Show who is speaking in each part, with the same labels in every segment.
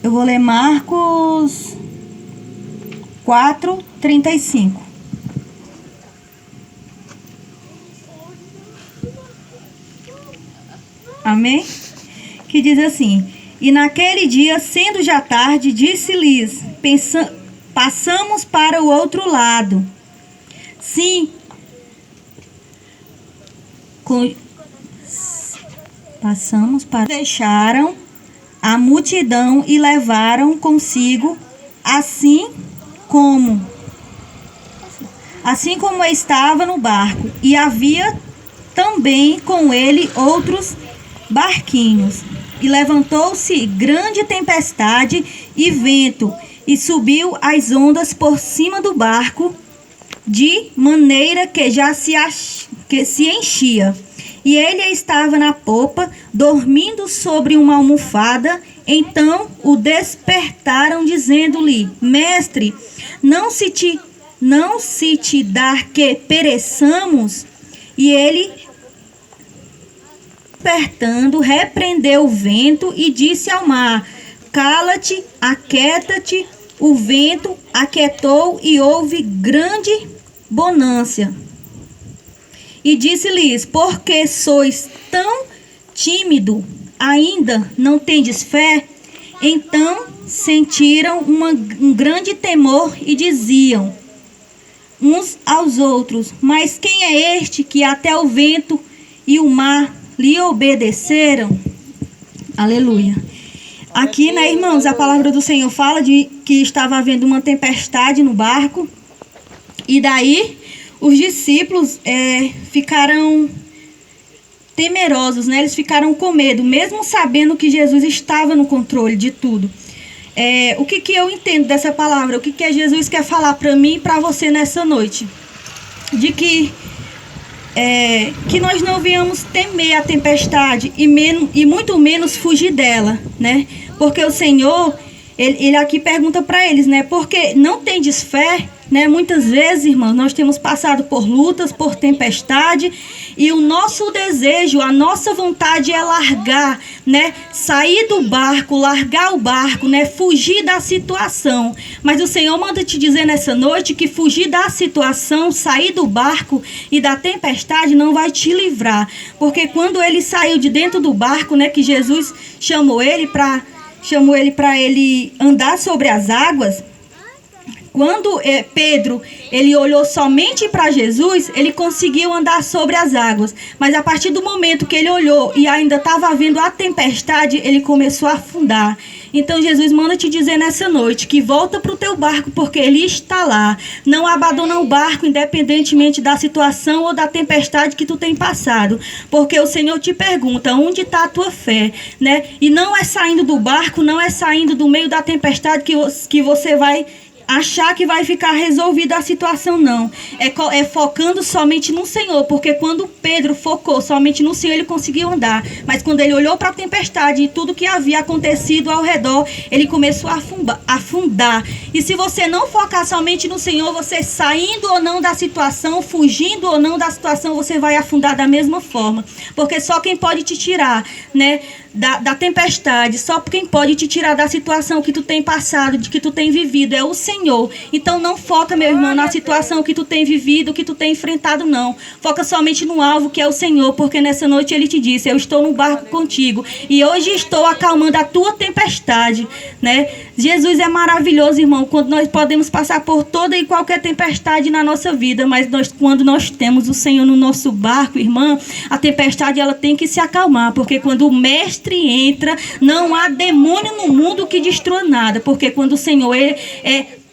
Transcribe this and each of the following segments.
Speaker 1: Eu vou ler Marcos 4:35. Amém? Que diz assim: e naquele dia, sendo já tarde, disse-lhes: passamos para o outro lado. Sim, passamos para... Deixaram a multidão e levaram consigo, assim como estava no barco, e havia também com ele outros barquinhos. E levantou-se grande tempestade e vento, e subiu as ondas por cima do barco, de maneira que já se enchia. E ele estava na popa, dormindo sobre uma almofada. Então o despertaram, dizendo-lhe: Mestre, não se te dá que pereçamos? E ele, despertando, repreendeu o vento e disse ao mar: Cala-te, aquieta-te. O vento aquietou e houve grande bonança. E disse-lhes: Por que sois tão tímido? Ainda não tendes fé? Então sentiram um grande temor e diziam uns aos outros: Mas quem é este que até o vento e o mar lhe obedeceram? Aleluia. Aqui, né, irmãos, a palavra do Senhor fala de que estava havendo uma tempestade no barco. E daí os discípulos ficaram temerosos, né? Eles ficaram com medo, mesmo sabendo que Jesus estava no controle de tudo. O que eu entendo dessa palavra? O que Jesus quer falar para mim e para você nessa noite? De que nós não venhamos temer a tempestade e muito menos fugir dela, né? Porque o Senhor, ele aqui pergunta para eles, né? Porque não tendes fé, né? Muitas vezes, irmãos, nós temos passado por lutas, por tempestade, e o nosso desejo, a nossa vontade é largar, né? Sair do barco, largar o barco, né? Fugir da situação. Mas o Senhor manda te dizer nessa noite que fugir da situação, sair do barco e da tempestade não vai te livrar. Porque quando ele saiu de dentro do barco, né? Que Jesus chamou ele para ele andar sobre as águas. Quando Pedro ele olhou somente para Jesus, ele conseguiu andar sobre as águas. Mas a partir do momento que ele olhou e ainda estava havendo a tempestade, ele começou a afundar. Então Jesus manda te dizer nessa noite que volta para o teu barco, porque ele está lá. Não abandona o barco independentemente da situação ou da tempestade que tu tem passado. Porque o Senhor te pergunta: onde está a tua fé? Né? E não é saindo do barco, não é saindo do meio da tempestade que você vai achar que vai ficar resolvida a situação, não. É focando somente no Senhor, porque quando Pedro focou somente no Senhor, ele conseguiu andar. Mas quando ele olhou para a tempestade e tudo que havia acontecido ao redor, ele começou a afundar. E se você não focar somente no Senhor, você saindo ou não da situação, fugindo ou não da situação, você vai afundar da mesma forma. Porque só quem pode te tirar, né, da tempestade, só quem pode te tirar da situação que tu tem passado, de que tu tem vivido, é o Senhor. Então não foca, meu irmão, na situação que tu tem vivido, que tu tem enfrentado, não. Foca somente no alvo, que é o Senhor, porque nessa noite ele te disse: eu estou no barco contigo e hoje estou acalmando a tua tempestade, né? Jesus é maravilhoso, irmão, quando nós podemos passar por toda e qualquer tempestade na nossa vida, mas quando nós temos o Senhor no nosso barco, irmã, a tempestade ela tem que se acalmar, porque quando o mestre entra, não há demônio no mundo que destrua nada, porque quando o Senhor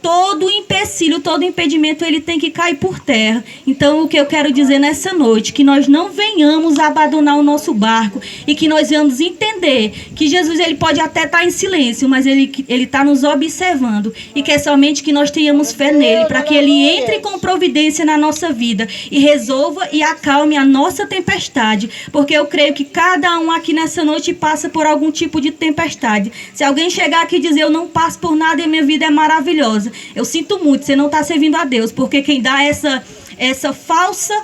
Speaker 1: todo empecilho, todo impedimento, ele tem que cair por terra. Então, o que eu quero dizer nessa noite, que nós não venhamos abandonar o nosso barco e que nós venhamos entender que Jesus, ele pode até estar em silêncio, mas ele está nos observando, e que é somente que nós tenhamos fé nele, para que ele entre com providência na nossa vida e resolva e acalme a nossa tempestade, porque eu creio que cada um aqui nessa noite passa por algum tipo de tempestade. Se alguém chegar aqui e dizer: eu não passo por nada e a minha vida é maravilhosa, eu sinto muito, você não está servindo a Deus, porque quem dá essa falsa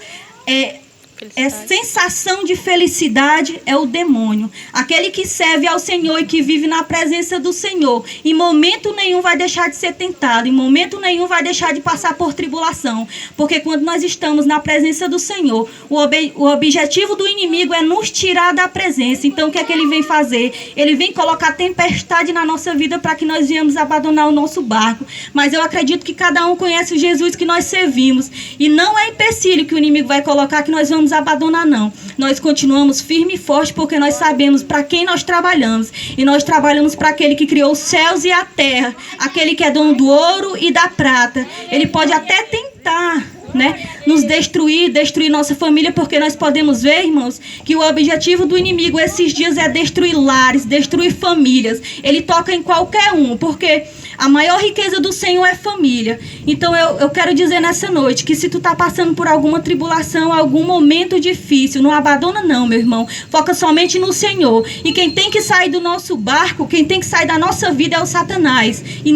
Speaker 1: sensação de felicidade é o demônio. Aquele que serve ao Senhor e que vive na presença do Senhor, em momento nenhum vai deixar de ser tentado, em momento nenhum vai deixar de passar por tribulação, porque quando nós estamos na presença do Senhor, o objetivo do inimigo é nos tirar da presença. Então o que é que ele vem fazer? Ele vem colocar tempestade na nossa vida para que nós venhamos abandonar o nosso barco. Mas eu acredito que cada um conhece o Jesus que nós servimos, e não é empecilho que o inimigo vai colocar que nós vamos abandonar, não. Nós continuamos firme e forte, porque nós sabemos para quem nós trabalhamos, e nós trabalhamos para aquele que criou os céus e a terra, aquele que é dono do ouro e da prata. Ele pode até tentar, né, nos destruir nossa família, porque nós podemos ver, irmãos, que o objetivo do inimigo esses dias é destruir lares, destruir famílias. Ele toca em qualquer um, porque a maior riqueza do Senhor é família. Então eu quero dizer nessa noite que se tu tá passando por alguma tribulação, algum momento difícil, não abandona não, meu irmão. Foca somente no Senhor. E quem tem que sair do nosso barco, quem tem que sair da nossa vida é o Satanás. E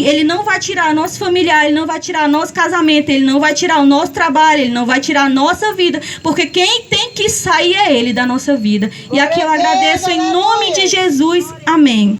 Speaker 1: ele não vai tirar nosso familiar, ele não vai tirar nosso casamento, ele não vai tirar o nosso trabalho, ele não vai tirar a nossa vida, porque quem tem que sair é ele da nossa vida. E aqui eu agradeço em nome de Jesus. Amém.